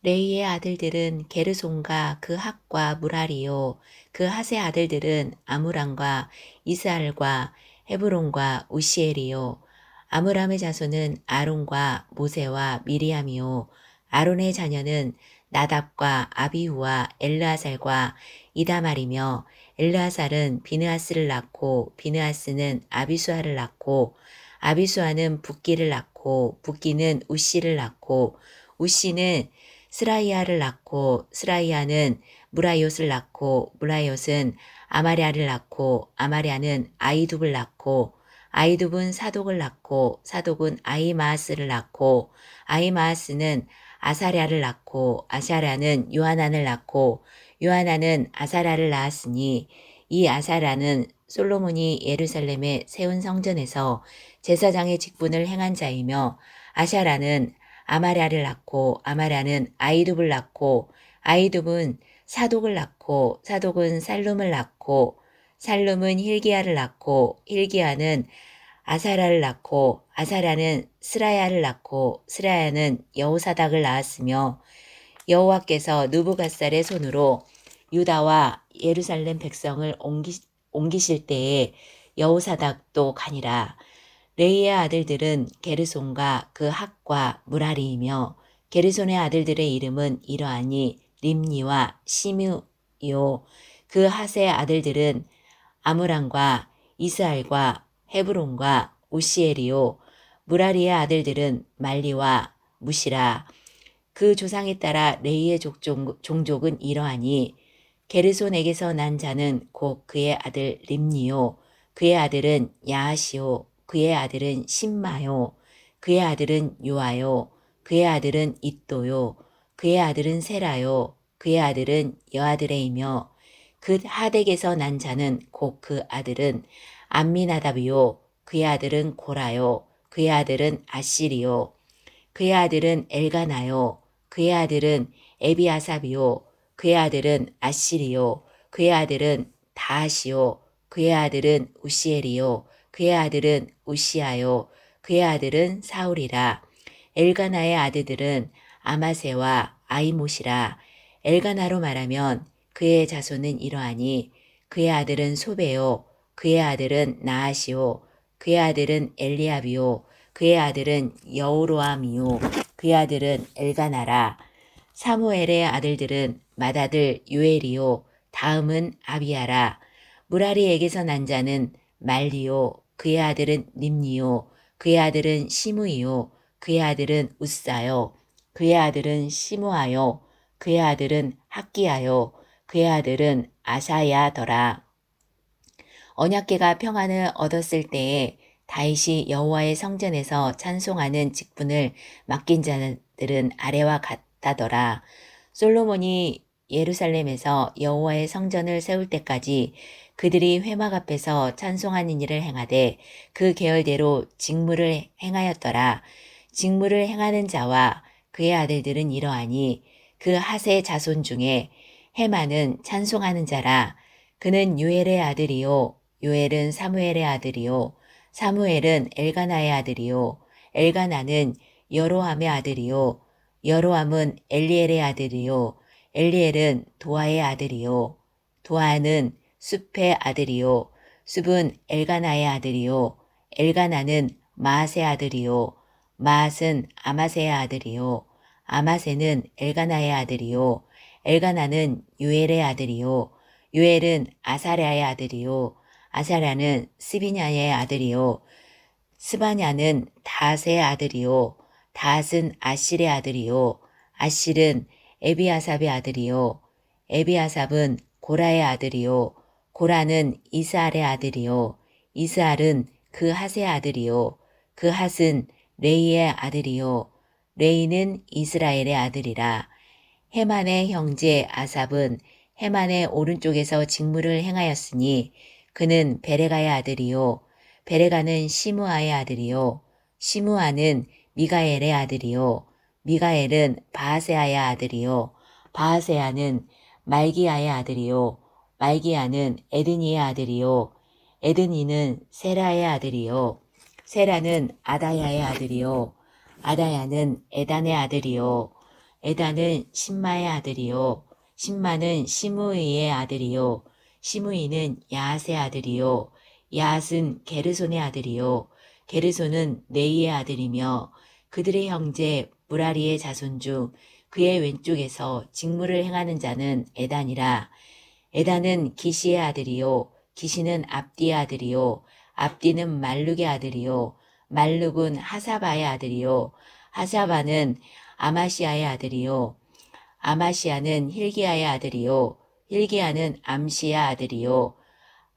레이의 아들들은 게르손과 그 학과 무라리요. 그 핫의 아들들은 아므람과 이스알과 헤브론과 우시엘이요. 아므람의 자손은 아론과 모세와 미리암이요. 아론의 자녀는 나답과 아비후와 엘르아살과 이다말이며 엘르아살은 비느하스를 낳고 비느하스는 아비수아를 낳고 아비수아는 붓기를 낳고 붓기는 우시를 낳고 우시는 스라이아를 낳고 스라이아는 무라이옷을 낳고 무라이옷은 아마랴를 낳고 아마랴는 아이둡을 낳고 아이둡은 사독을 낳고 사독은 아히마아스를 낳고 아히마아스는 아사랴를 낳고 아사랴는 요하난을 낳고 요하난은 아사랴를 낳았으니 이 아사랴는 솔로몬이 예루살렘에 세운 성전에서 제사장의 직분을 행한 자이며 아샤라는 아마랴를 낳고 아마랴는 아이둡을 낳고 아이둡은 사독을 낳고 사독은 살룸을 낳고 살룸은 힐기야를 낳고 힐기야는 아사라를 낳고 아사라는 스라야를 낳고 스라야는 여호사닥을 낳았으며 여호와께서 느부갓살의 손으로 유다와 예루살렘 백성을 옮기실 때에 여호사닥도 가니라. 레이의 아들들은 게르손과 그 학과 무라리이며 게르손의 아들들의 이름은 이러하니 림니와 시므요. 그 핫의 아들들은 아므람과 이스알과 헤브론과 우시엘이요. 무라리의 아들들은 말리와 무시라. 그 조상에 따라 레이의 종족은 이러하니 게르손에게서 난 자는 곧 그의 아들 림니요. 그의 아들은 야하시요. 그의 아들은 신마요. 그의 아들은 요아요. 그의 아들은 잇도요. 그의 아들은 세라요. 그의 아들은 여아드레이며 그 하덱에서 난 자는 곧 그 아들은 암미나답이요. 그의 아들은 고라요. 그의 아들은 아시리요. 그의 아들은 엘가나요. 그의 아들은 에비아삽이요. 그의 아들은 아시리요. 그의 아들은 다하시요. 그의 아들은 우시엘이요. 그의 아들은 우시아요. 그의 아들은 사울이라. 엘가나의 아들들은 아마세와 아이못이라. 엘가나로 말하면 그의 자손은 이러하니 그의 아들은 소베요. 그의 아들은 나하시요. 그의 아들은 엘리압이요. 그의 아들은 여우로암이요. 그의 아들은 엘가나라. 사무엘의 아들들은 맏아들 요엘이요. 다음은 아비야라. 무라리에게서 난 자는 말리요. 그의 아들은 림니요. 그의 아들은 시므이요. 그의 아들은 웃사요. 그의 아들은 시므아요. 그의 아들은 학기야요. 그의 아들은 아사야더라. 언약궤가 평안을 얻었을 때에 다윗이 여호와의 성전에서 찬송하는 직분을 맡긴 자들은 아래와 같다더라. 솔로몬이 예루살렘에서 여호와의 성전을 세울 때까지 그들이 회막 앞에서 찬송하는 일을 행하되 그 계열대로 직무를 행하였더라. 직무를 행하는 자와 그의 아들들은 이러하니 그 핫의 자손 중에 헤만은 찬송하는 자라. 그는 유엘의 아들이요. 요엘은 사무엘의 아들이요. 사무엘은 엘가나의 아들이요. 엘가나는 여로함의 아들이요. 여로함은 엘리엘의 아들이요. 엘리엘은 도아의 아들이요. 도아는 숲의 아들이요. 숲은 엘가나의 아들이요. 엘가나는 마앗의 아들이요. 마앗은 아마세의 아들이요. 아마세는 엘가나의 아들이요. 엘가나는 유엘의 아들이요. 유엘은 아사랴의 아들이요. 아사랴는 스비냐의 아들이요. 스바냐는 다앗의 아들이요. 다앗은 아실의 아들이요. 아실은 에비아삽의 아들이요. 에비아삽은 고라의 아들이요. 고라는 이스알의 아들이요. 이스알은 그 핫의 아들이요. 그 핫은 레이의 아들이요. 레이는 이스라엘의 아들이라. 헤만의 형제 아삽은 헤만의 오른쪽에서 직무를 행하였으니 그는 베레가의 아들이요. 베레가는 시므아의 아들이요. 시므아는 미가엘의 아들이요. 미가엘은 바하세아의 아들이요. 바하세아는 말기야의 아들이요. 말기야는 에드니의 아들이요. 에드니는 세라의 아들이요. 세라는 아다야의 아들이요. 아다야는 에단의 아들이요. 에단은 신마의 아들이요 신마는 시므이의 아들이요 시므이는 야앗의 아들이요 야앗은 게르손의 아들이요 게르손은 네이의 아들이며 그들의 형제 무라리의 자손 중 그의 왼쪽에서 직무를 행하는 자는 에단이라. 에단은 기시의 아들이요 기시는 압디의 아들이요 압디는 말룩의 아들이요 말룩은 하사바의 아들이요 하사바는 아마시아의 아들이요 아마시아는 힐기야의 아들이요 힐기야는 암시의 아들이요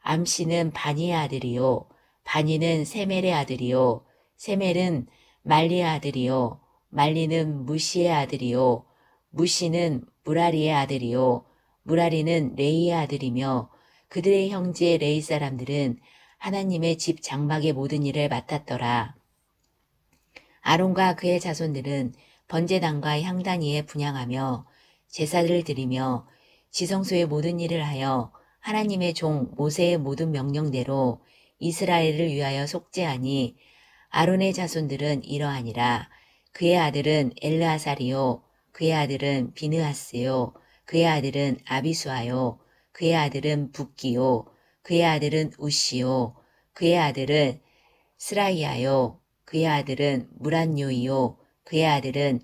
암시는 바니의 아들이요 바니는 세멜의 아들이요 세멜은 말리의 아들이요 말리는 무시의 아들이요 무시는 무라리의 아들이요 무라리는 레이의 아들이며 그들의 형제 레이 사람들은 하나님의 집 장막의 모든 일을 맡았더라. 아론과 그의 자손들은 번제단과 향단위에 분향하며 제사를 드리며 지성소의 모든 일을 하여 하나님의 종 모세의 모든 명령대로 이스라엘을 위하여 속죄하니 아론의 자손들은 이러하니라. 그의 아들은 엘르아살이요 그의 아들은 비느하스요 그의 아들은 아비수아요 그의 아들은 붓기요 그의 아들은 우시요 그의 아들은 스라이아요 그의 아들은 무란요이요 그의 아들은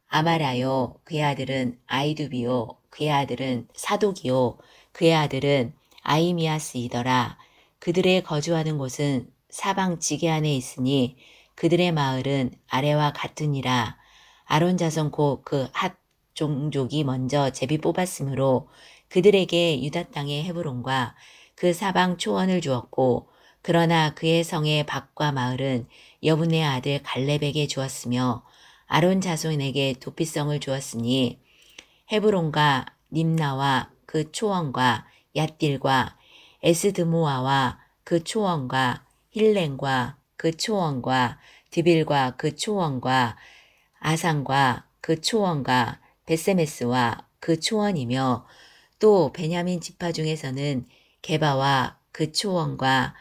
아마라요 그의 아들은 아이두비요 그의 아들은 사독이요 그의 아들은 아이미아스이더라. 그들의 거주하는 곳은 사방 지게 안에 있으니 그들의 마을은 아래와 같으니라. 아론 자손 곧 그 핫 종족이 먼저 제비 뽑았으므로 그들에게 유다 땅의 헤브론과 그 사방 초원을 주었고 그러나 그의 성의 밭과 마을은 여분의 아들 갈렙에게 주었으며 아론 자손에게 도피성을 주었으니 헤브론과 림나와 그 초원과 얏딜과 에스드모아와 그 초원과 힐렌과 그 초원과 드빌과 그 초원과 아산과 그 초원과 베세메스와 그 초원이며 또 베냐민 지파 중에서는 게바와 그 초원과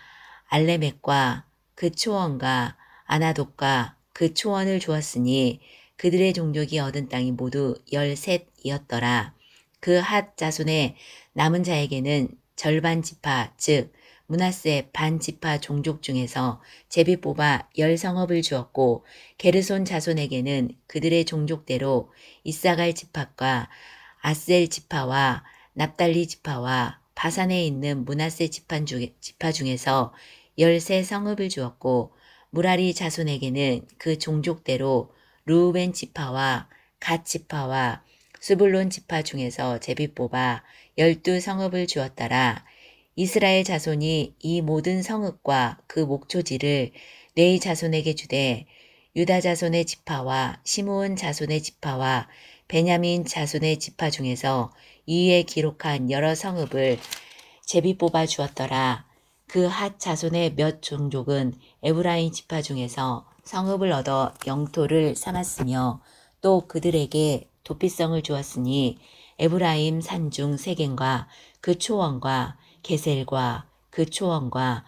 알레멕과 그 초원과 아나돗과 그 초원을 주었으니 그들의 종족이 얻은 땅이 모두 13이었더라. 그 핫 자손의 남은 자에게는 절반 지파 즉 므낫세 반 지파 종족 중에서 제비 뽑아 10성읍을 주었고 게르손 자손에게는 그들의 종족대로 이사갈 지파과 아셀 지파와 납달리 지파와 바산에 있는 므낫세 지파 중에서 13성읍을 주었고 무라리 자손에게는 그 종족대로 루우벤 지파와 갓 지파와 스불론 지파 중에서 제비 뽑아 12성읍을 주었더라. 이스라엘 자손이 이 모든 성읍과 그 목초지를 레이 자손에게 주되 유다 자손의 지파와 시므온 자손의 지파와 베냐민 자손의 지파 중에서 이에 기록한 여러 성읍을 제비 뽑아 주었더라. 그 핫 자손의 몇 종족은 에브라임 지파 중에서 성읍을 얻어 영토를 삼았으며 또 그들에게 도피성을 주었으니 에브라임 산중 세겐과 그 초원과 게셀과 그 초원과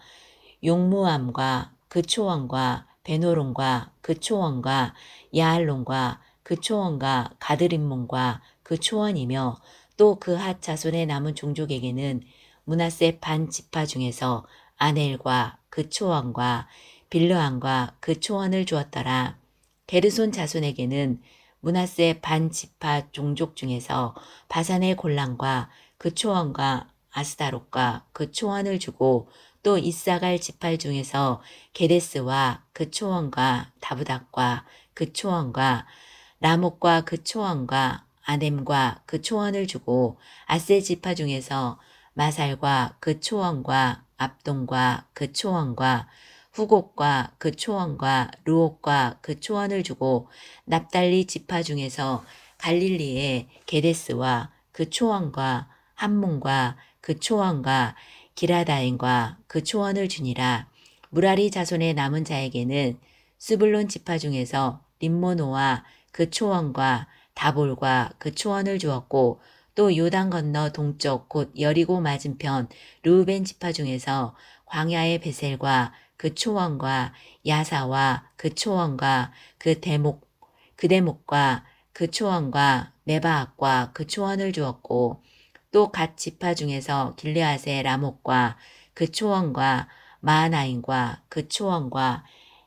용무암과 그 초원과 베노론과 그 초원과 야알론과 그 초원과 가드림몬과 그 초원이며 또 그 핫 자손의 남은 종족에게는 므낫세 반 지파 중에서 아넬과 그 초원과 빌르함과 그 초원을 주었더라. 게르손 자손에게는 므낫세 반 지파 종족 중에서 바산의 골란과 그 초원과 아스다롯과 그 초원을 주고 또 이사갈 지파 중에서 게데스와 그 초원과 다브닥과 그 초원과 라목과 그 초원과 아넴과 그 초원을 주고 아셀 지파 중에서 마살과 그 초원과 압동과 그 초원과 후곡과 그 초원과 루옥과 그 초원을 주고 납달리 지파 중에서 갈릴리의 게데스와 그 초원과 함몬과 그 초원과 기라다임과 그 초원을 주니라. 무라리 자손의 남은 자에게는 스불론 지파 중에서 림모노와 그 초원과 다볼과 그 초원을 주었고 또 요단 건너 동쪽 곧 여리고 맞은편 르우벤 지파 중에서 광야의 베셀과 그 초원과 야사와 그 초원과 그 대목과 그 초원과 네바앗과 그 초원을 주었고 또 갓 지파 중에서 길르앗의 라못과 그 초원과 마하나임과 그 초원과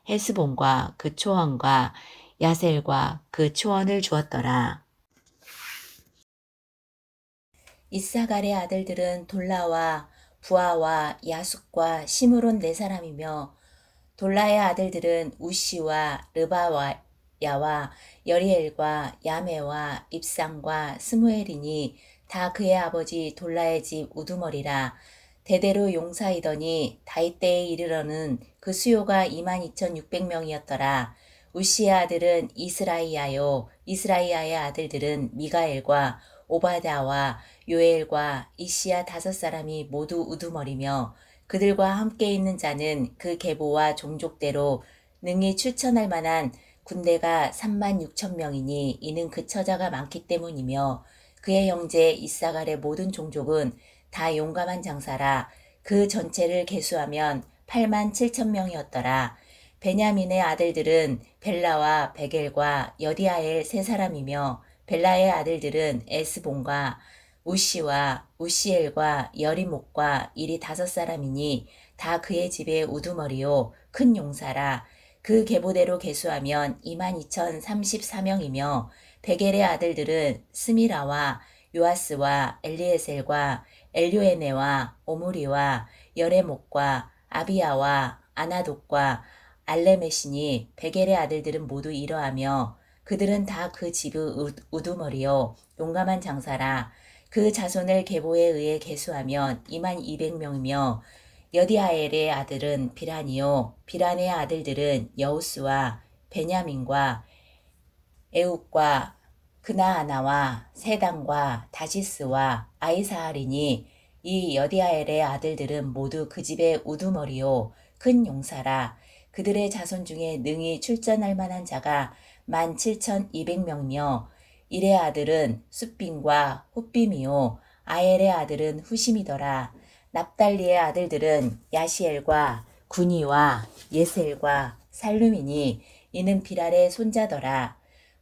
헤스본과 그 초원과 야셀과 그 초원을 주었더라. 이사갈의 아들들은 돌라와 부하와 야숫과 시므론 네 사람이며 돌라의 아들들은 우시와 르바야와 여리엘과 야메와 입상과 스무엘이니 다 그의 아버지 돌라의 집 우두머리라. 대대로 용사이더니 다윗 때에 이르러는 그 수요가 22,600명이었더라. 우시의 아들은 이스라이야요 이스라이야의 아들들은 미가엘과 오바다와 요엘과 이시야 5사람이 모두 우두머리며 그들과 함께 있는 자는 그 계보와 종족대로 능히 출천할 만한 군대가 36,000명이니 이는 그 처자가 많기 때문이며 그의 형제 이사갈의 모든 종족은 다 용감한 장사라. 그 전체를 계수하면 87,000명이었더라. 베냐민의 아들들은 벨라와 베겔과 여디아엘 세 사람이며 벨라의 아들들은 에스본과 우시와 우시엘과 여리목과 이리 5사람이니 다 그의 집의 우두머리요 큰 용사라. 그 계보대로 계수하면 22,034명이며 베겔의 아들들은 스미라와 요아스와 엘리에셀과 엘요에네와 오므리와 여레목과 아비야와 아나독과 알레메시니 베겔의 아들들은 모두 이러하며 그들은 다 그 집의 우두머리요 용감한 장사라. 그 자손을 계보에 의해 계수하면 22,000명이며 여디아엘의 아들은 비란이요 비란의 아들들은 여우스와 베냐민과 에욱과 그나아나와 세단과 다시스와 아이사할이니 이 여디아엘의 아들들은 모두 그 집의 우두머리요 큰 용사라. 그들의 자손 중에 능히 출전할 만한 자가 17,200명이며 일의 아들은 숫빔과 훗빔이요 아엘의 아들은 후심이더라. 납달리의 아들들은 야시엘과 구니와 예셀과 살룸이니 이는 비랄의 손자더라.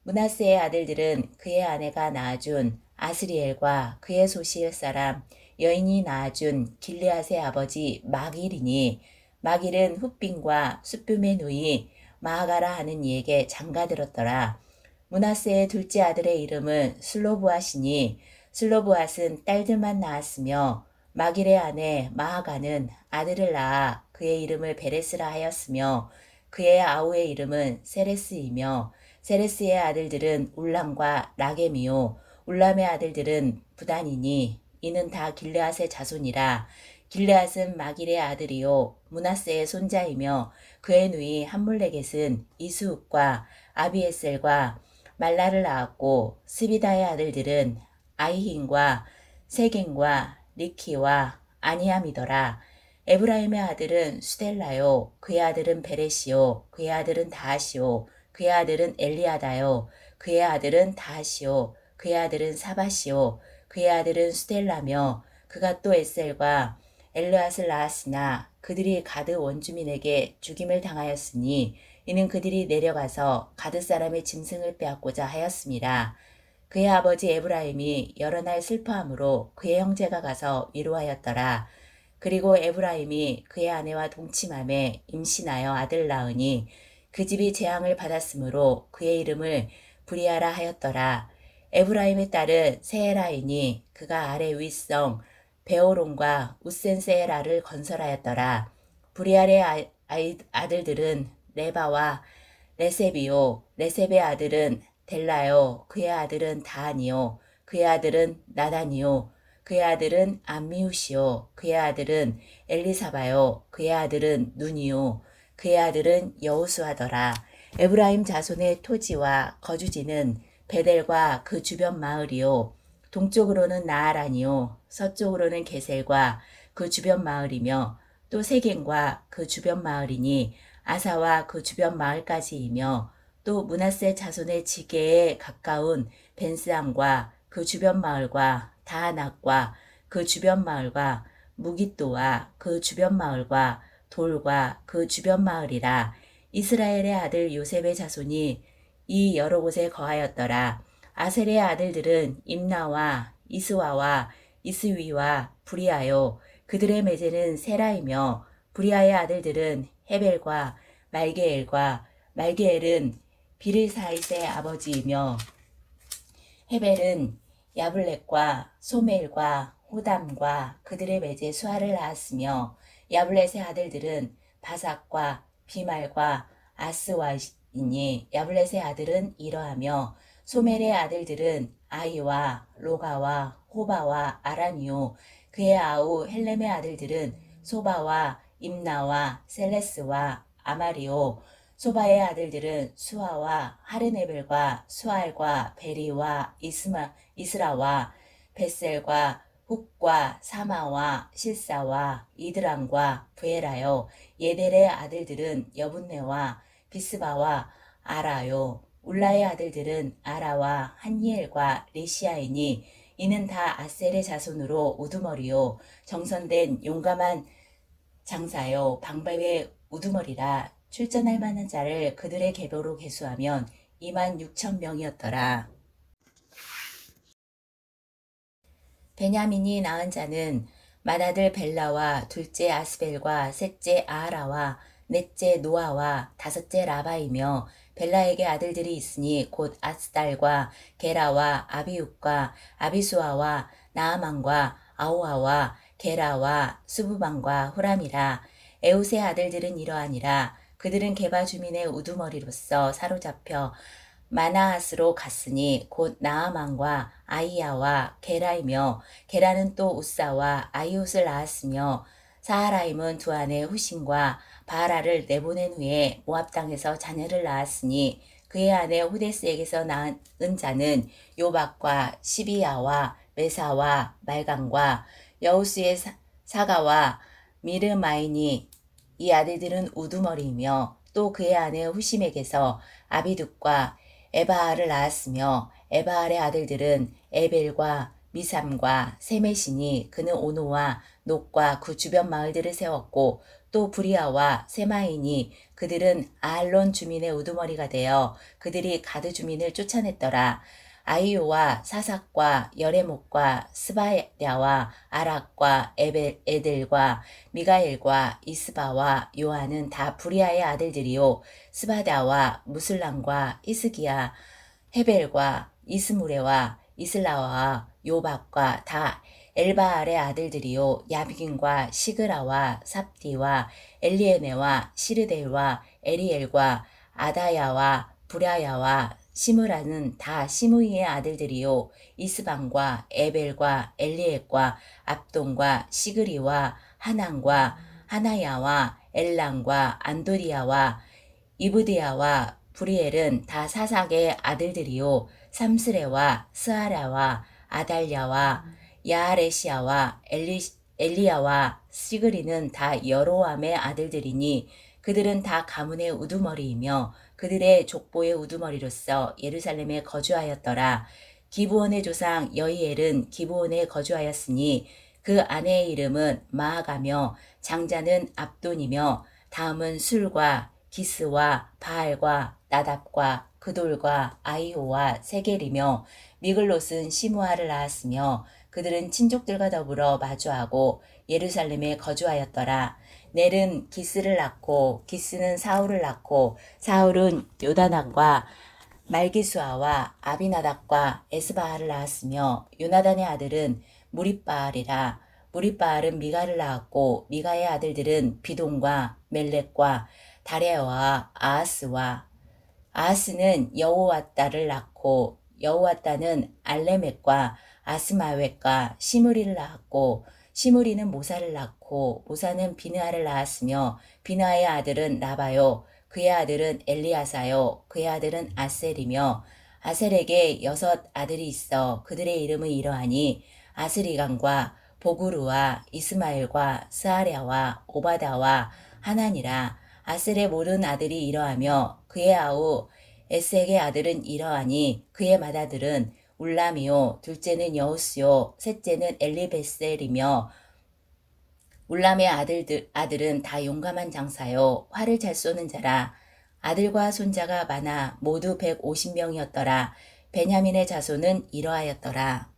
므낫세의 아들들은 그의 아내가 낳아준 아스리엘과 그의 소시엘 사람 여인이 낳아준 길르앗의 아버지 마길이니 마길은 훗빔과 숫빔의 누이 마하가라 하는 이에게 장가들었더라. 므낫세의 둘째 아들의 이름은 슬로브앗이니 슬로브앗은 딸들만 낳았으며 마길의 아내 마하가는 아들을 낳아 그의 이름을 베레스라 하였으며 그의 아우의 이름은 세레스이며 세레스의 아들들은 울람과 라겜이요 울람의 아들들은 부단이니 이는 다 길르앗의 자손이라. 길르앗은 마길의 아들이요 므낫세의 손자이며 그의 누이 함물레겟은 이스욱과 아비에셀과 말라를 낳았고 스비다의 아들들은 아이힌과 세겐과 리키와 아니암이더라. 에브라임의 아들은 수델라요 그의 아들은 베레시요 그의 아들은 다하시요 그의 아들은 엘리아다요 그의 아들은 다하시요 그의 아들은 사바시요 그의 아들은 수델라며 그가 또 에셀과 엘르앗을 낳았으나 그들이 가드 원주민에게 죽임을 당하였으니 이는 그들이 내려가서 가드 사람의 짐승을 빼앗고자 하였음이라. 그의 아버지 에브라임이 여러 날 슬퍼함으로 그의 형제가 가서 위로하였더라. 그리고 에브라임이 그의 아내와 동침함에 임신하여 아들 낳으니 그 집이 재앙을 받았으므로 그의 이름을 브리아라 하였더라. 에브라임의 딸은 세에라이니 그가 아래 윗성 베오론과 우센세에라를 건설하였더라. 브리알의 아들들은 레바와 레셉이요 레셉의 아들은 델라요 그의 아들은 다하니요 그의 아들은 나단이요 그의 아들은 암미우시요 그의 아들은 엘리사바요 그의 아들은 눈이요 그의 아들은 여우수하더라. 에브라임 자손의 토지와 거주지는 베델과 그 주변 마을이요 동쪽으로는 나아란이요 서쪽으로는 게셀과 그 주변 마을이며 또 세겐과 그 주변 마을이니 아사와 그 주변 마을까지이며 또 므낫세 자손의 지게에 가까운 벤스함과 그 주변 마을과 다하낙과 그 주변 마을과 무깃도와 그 주변 마을과 돌과 그 주변 마을이라. 이스라엘의 아들 요셉의 자손이 이 여러 곳에 거하였더라. 아셀의 아들들은 임나와 이스와와 이스위와 브리아요. 그들의 매제는 세라이며 브리아의 아들들은 헤벨과 말게엘과 말게엘은 비르사잇의 아버지이며 헤벨은 야블렛과 소멜과 호담과 그들의 매제 수아를 낳았으며 야블렛의 아들들은 바삭과 비말과 아스와이니 야블렛의 아들은 이러하며 소멜의 아들들은 아이와 로가와 호바와 아라니오 그의 아우 헬렘의 아들들은 소바와 임나와 셀레스와 아마리오 소바의 아들들은 수아와 하르네벨과 수알과 베리와 이스라와 벳셀과 훅과 사마와 실사와 이드람과 부에라요. 예델의 아들들은 여분네와 비스바와 아라요. 울라의 아들들은 아라와 한니엘과 리시아이니 이는 다 아셀의 자손으로 우두머리요. 정선된 용감한 장사요. 방백의 우두머리라. 출전할 만한 자를 그들의 계보로 계수하면 26,000명이었더라. 베냐민이 낳은 자는 맏아들 벨라와 둘째 아스벨과 셋째 아하라와 넷째 노아와 다섯째 라바이며 벨라에게 아들들이 있으니 곧 아스달과 게라와 아비욱과 아비수아와 나아만과 아오아와 게라와 수부방과 후람이라. 에웃의 아들들은 이러하니라. 그들은 게바 주민의 우두머리로서 사로잡혀 마나앗으로 갔으니 곧 나아만과 아이야와 게라이며 게라는 또 우사와 아이웃을 낳았으며 사하라임은 두 아내 후신과 바라를 내보낸 후에 모압 땅에서 자녀를 낳았으니 그의 아내 후데스에게서 낳은 자는 요박과 시비야와 메사와 말강과 여우스의 사가와 미르마이니 이 아들들은 우두머리이며 또 그의 아내 후심에게서 아비둑과 에바알을 낳았으며 에바알의 아들들은 에벨과 미삼과 세메시니 그는 오노와 녹과 그 주변 마을들을 세웠고 또 브리아와 세마이니 그들은 아알론 주민의 우두머리가 되어 그들이 가드 주민을 쫓아냈더라. 아이오와 사삭과 여레목과 스바야와 아락과 에델과 미가엘과 이스바와 요한은 다 브리아의 아들들이요. 스바다와 무슬람과 이스기야 헤벨과 이스무레와 이슬라와 요박과 다 엘바알의 아들들이요. 야비긴과 시그라와 삽디와 엘리에네와 시르델과 에리엘과 아다야와 브라야와 시므라는 다 시므이의 아들들이요. 이스방과 에벨과 엘리엘과 압돈과 시그리와 하난과 하나야와 엘랑과 안도리아와 이브디아와 브리엘은 다 사삭의 아들들이요. 삼스레와 스아라와 아달랴와 야아레시아와 엘리야와 시그리는 다 여로함의 아들들이니 그들은 다 가문의 우두머리이며 그들의 족보의 우두머리로서 예루살렘에 거주하였더라. 기브온의 조상 여이엘은 기브온에 거주하였으니 그 아내의 이름은 마아가며 장자는 압돈이며 다음은 술과 기스와 바알과 나답과 그돌과 아이호와 세겔이며 미글롯은 시므아를 낳았으며 그들은 친족들과 더불어 마주하고 예루살렘에 거주하였더라. 넬은 기스를 낳고 기스는 사울을 낳고 사울은 요다단과 말기수아와 아비나답과 에스바알을 낳았으며 요나단의 아들은 무립바알이라. 무립바알은 미가를 낳았고 미가의 아들들은 비동과 멜렉과 다레와 아하스와 아하스는 여호와따를 낳고 여호와따는 알레멕과 아스마웻과 시므리를 낳았고 시므리는 모사를 낳고 모사는 비느하를 낳았으며 비느하의 아들은 라바요 그의 아들은 엘리아사요 그의 아들은 아셀이며 아셀에게 6 아들이 있어 그들의 이름은 이러하니 아스리강과 보구루와 이스마엘과 스아랴와 오바다와 하나니라. 아셀의 모든 아들이 이러하며 그의 아우 에색의 아들은 이러하니 그의 맏아들은 울람이요 둘째는 여우스요 셋째는 엘리베셀이며 울람의 아들은 다 용감한 장사요 활을 잘 쏘는 자라. 아들과 손자가 많아 모두 150명이었더라. 베냐민의 자손은 이러하였더라.